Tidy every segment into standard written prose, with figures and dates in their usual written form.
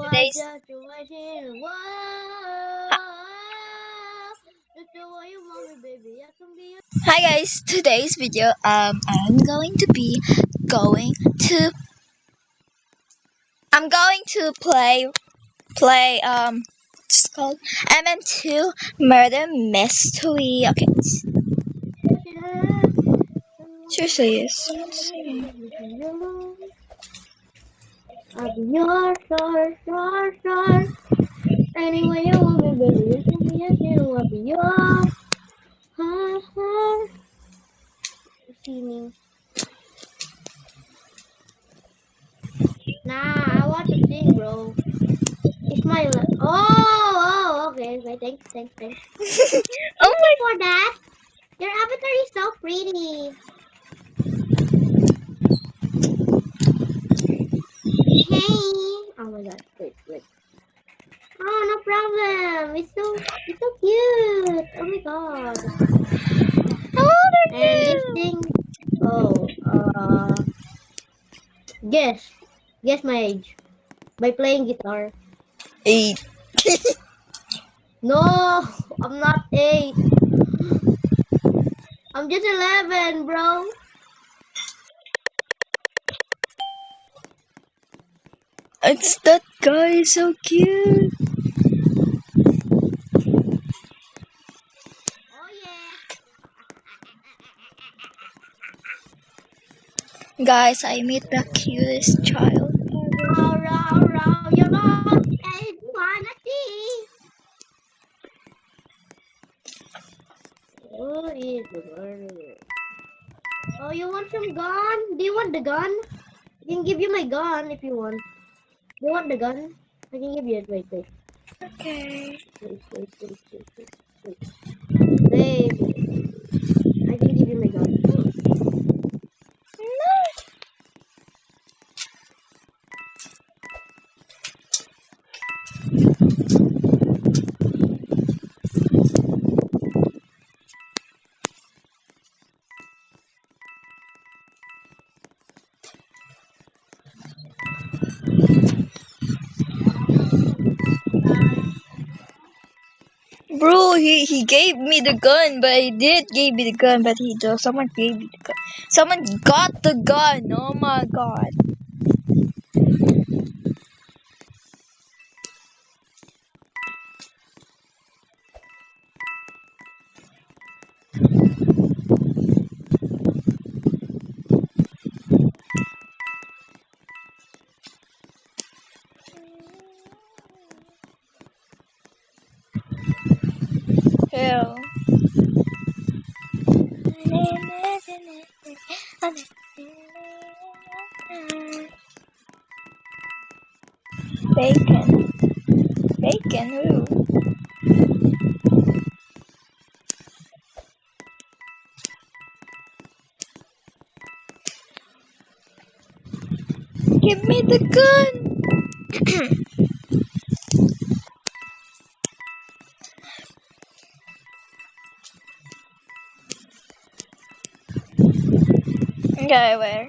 today's just you waiting? Just the way you want me, baby. I can be. Hi guys, today's video I'm going to be going to I'm going to play it's called MM2 Murder Mystery. Okay. Seriously, yes. I'll be yours. Anyway, you want me, baby. You can be a hero. I'll be yours. See me. Nah, I want to sing, bro. It's my okay. Thanks. Oh Thank you for that. Your avatar is so pretty. Hey. Oh my god. Wait. Oh, no problem. It's so cute. Oh my god. how old are And this you? thing. Oh. Guess. Guess my age by playing guitar. 8. No, I'm not 8. I'm just 11, bro. It's that guy, so cute. Oh yeah. Guys, I meet the cutest child ever. Row, you're not and wanna see. Who is the murderer? Oh, you want some gun? Do you want the gun? I can give you my gun if you want. Do you want the gun? I can give you it. Wait. Okay. Wait. Baby. I can give you my gun. Bro, he gave me the gun, but he did give me the gun, but someone gave me the gun. Someone got the gun. Oh my god. Hell. Bacon. Bacon who? Give me the gun. Okay, where?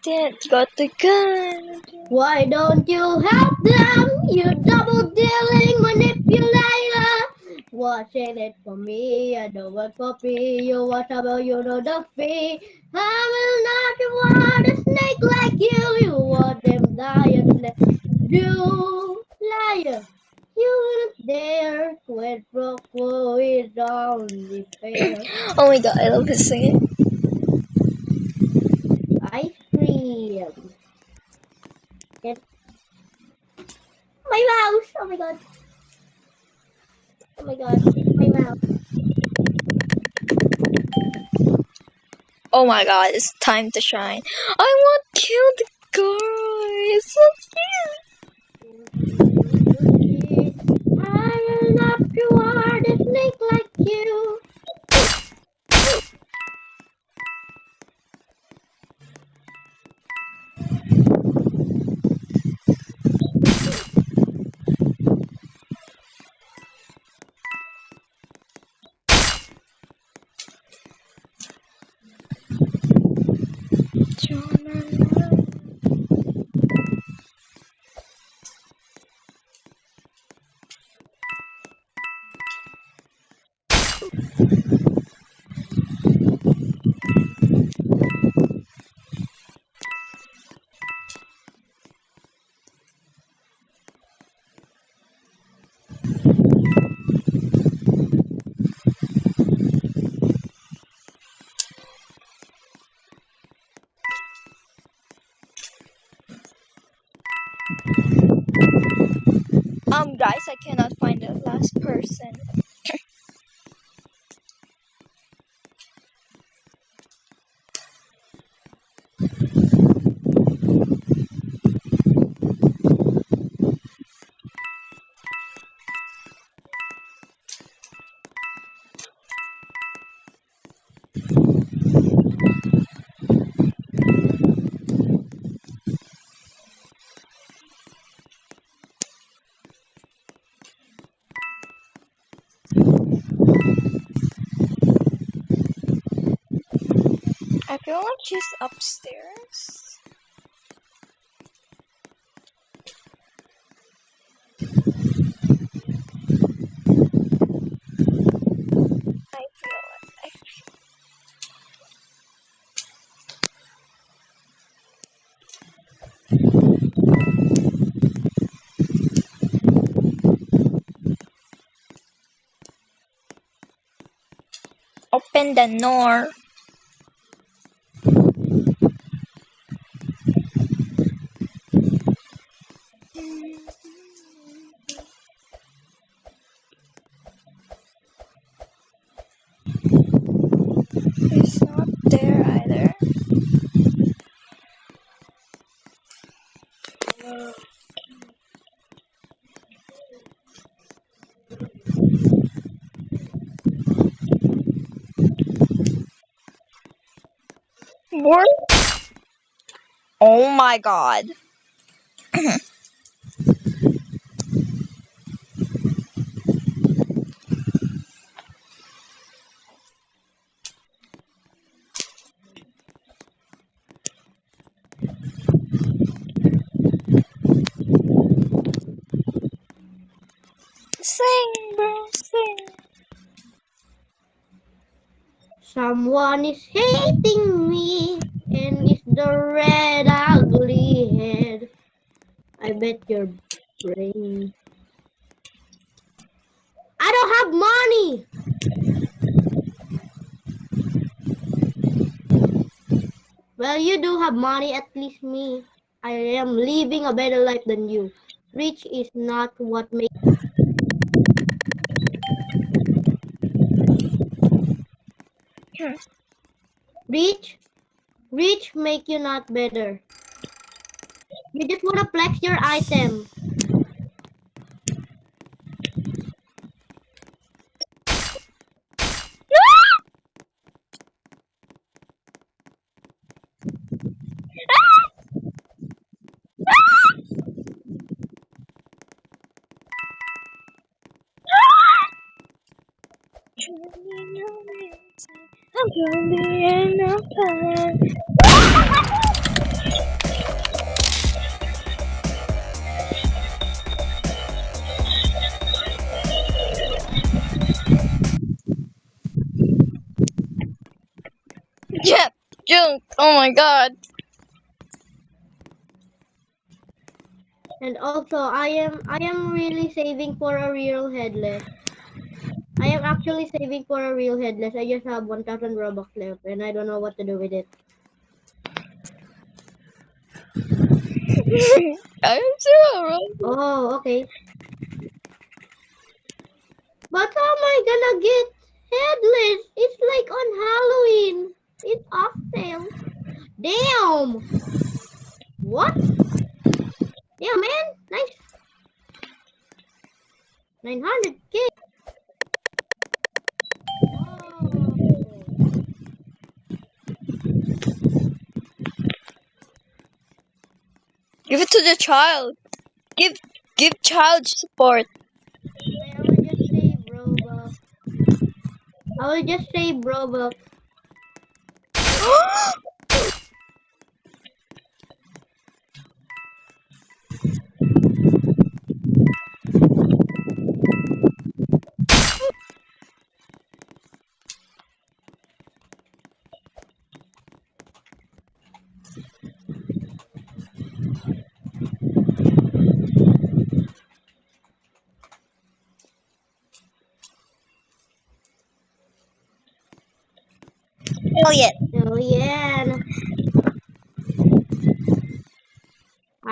Dad got the gun. Why don't you help them? You double dealing manipulator. Watching it for me, I don't work for free. You watch about you know the fee. I will not reward a snake like you. You want them lion. You liar. You wouldn't dare quit pro quo is only fair. Oh my god, I love his singing. Ice cream. Get my mouse. Oh my god. Oh my god. My mouse. Oh my god, it's time to shine. I want to kill the guy. It's so cute. I will not reward a snake like you. Guys, I cannot find the last person. I feel like she's upstairs. I feel it. Open the door. He's not there either. What? Oh my god. Sing, bro, sing. Someone is hating me, and it's the red ugly head. I bet your brain. I don't have money. Well, you do have money, at least me. I am living a better life than you. Rich is not what makes rich make you not better. You just wanna flex your item. I'm drowning in a plan. Yep, junk. Oh my god. And also, I am really saving for a real headless. I am actually saving for a real headless. I just have 1,000 Robux left, and I don't know what to do with it. I'm sure. Oh, okay. But how am I gonna get headless? It's like on Halloween. It's off sale. Damn! What? Damn, man. Nice. 900k. Whoa. Give it to the child. Give child support. I will just save Robux. I will just save Robux. Oh yeah. Oh yeah.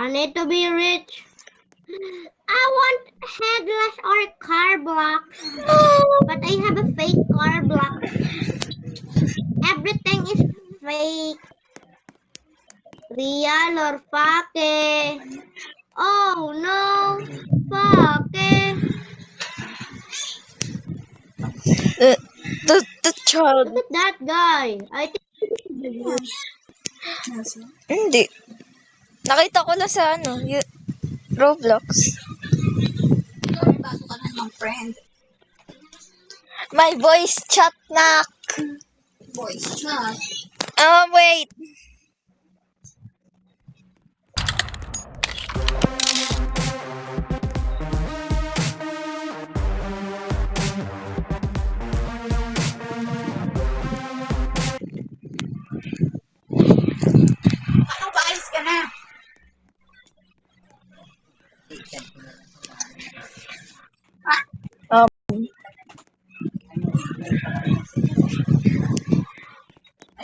I need to be rich. I want headless or car blocks, but I have a fake car block. Everything is fake. Real or fake? Oh no, fake. The child. Look at that guy. I think Hindi. Nakita ko lang sa Roblox. Bago ka na ng friend. My voice chat na. Voice chat. Wait. Ano ba? Alis ka na.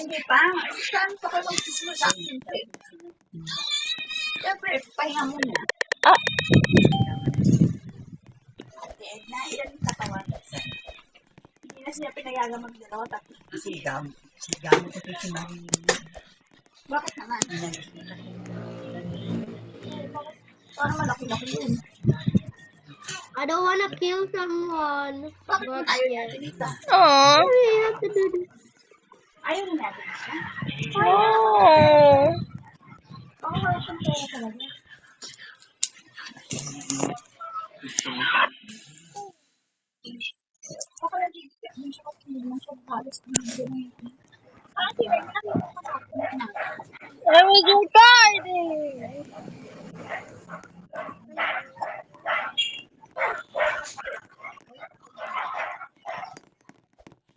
Hindi pa. Saan pa kayo mag-sismo sa akin? Siyempre, pahinga muna. Ah. Okay, nailan yung katawan. Hindi na siya pinayaga maglaro. Tapos Sigam mo sa simari. bakit naman? Parang malaki-laki yun. I don't wanna kill someone. Bakit But ayaw yeah. natin ito? Aww. We have to do this. Ayaw na natin siya. Oh. Oo, wala siyang pera talaga. Ako lang dito. Hindi siya kakilang siya. Halos hindi na yun. Parang di ba yung nakita ko na. I was recording.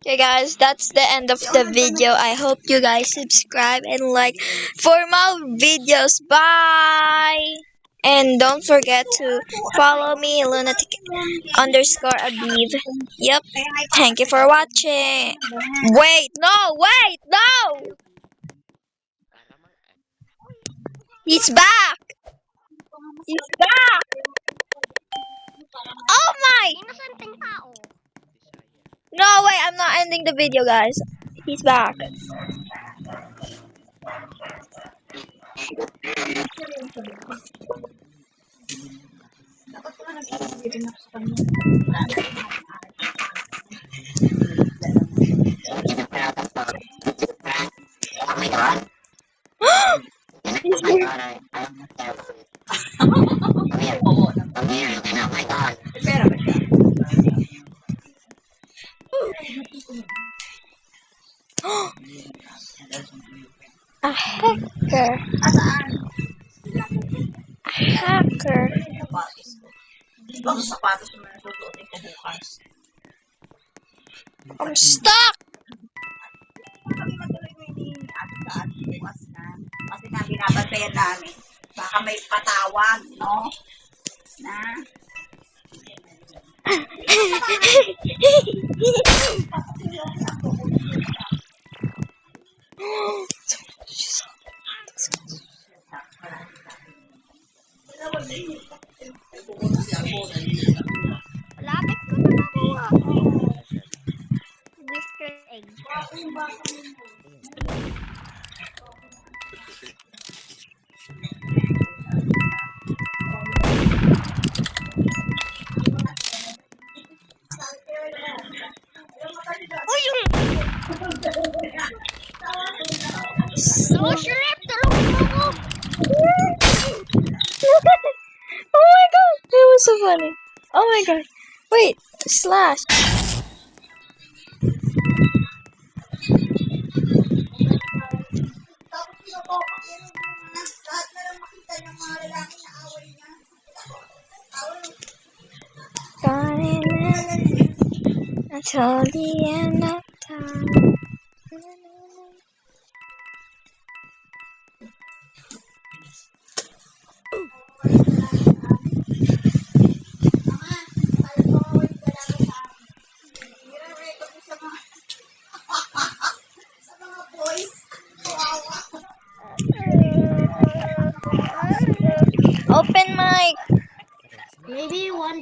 Okay guys, that's the end of the video. I hope you guys subscribe and like for more videos. Bye! And don't forget to follow me, lunatic_abiv. Yep. Thank you for watching. Wait, no! He's back! He's back! Oh my! Innocent tao. No, wait, I'm not ending the video, guys. He's back. Dapat ko na nag-ibigin ako sa kanya. Oo. Pera ba siya? A hacker. Asaan? A hacker. Sapatos ko. Ibang sapatos yung mga susuotin ko bukas. I'm stuck! Kami matuloy mo yung at bukas na. Kasi nga binabantayan namin. Baka may patawag, no? Na? Lapit ko na nakuha. Mr. Egg. Oh, Shrek! Tulungan mo ako! Oh my god, that was so funny. Oh my god. Wait, slash. Tapos pinopopak yan yung mga lahat na lang makita yung mga lalaki na away niya. Away. Until the end of time. Sa mga boys. Kawawa.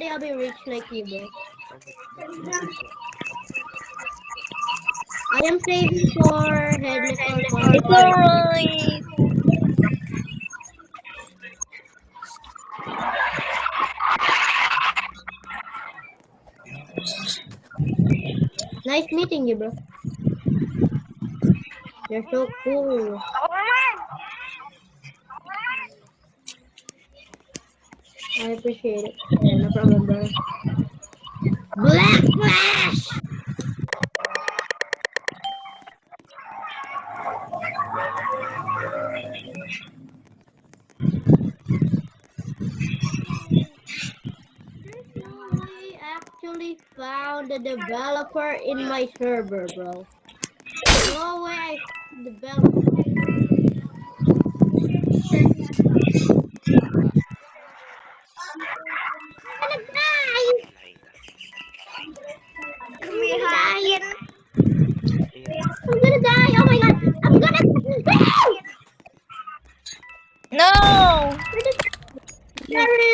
day I'll be rich like you, bro. I am saving for headless or It's farming. alright. Nice meeting you, bro. You're so cool. I appreciate it. Yeah, no problem, bro. Black Flash! I actually found a developer in my server, bro. No way I developed. I'm gonna die! I'm gonna die! I'm gonna die! Oh my god! I'm gonna die! No! Sorry.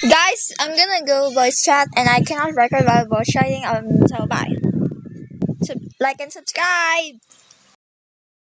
Guys, I'm gonna go voice chat and I cannot record while voice chatting. So bye. Like and subscribe.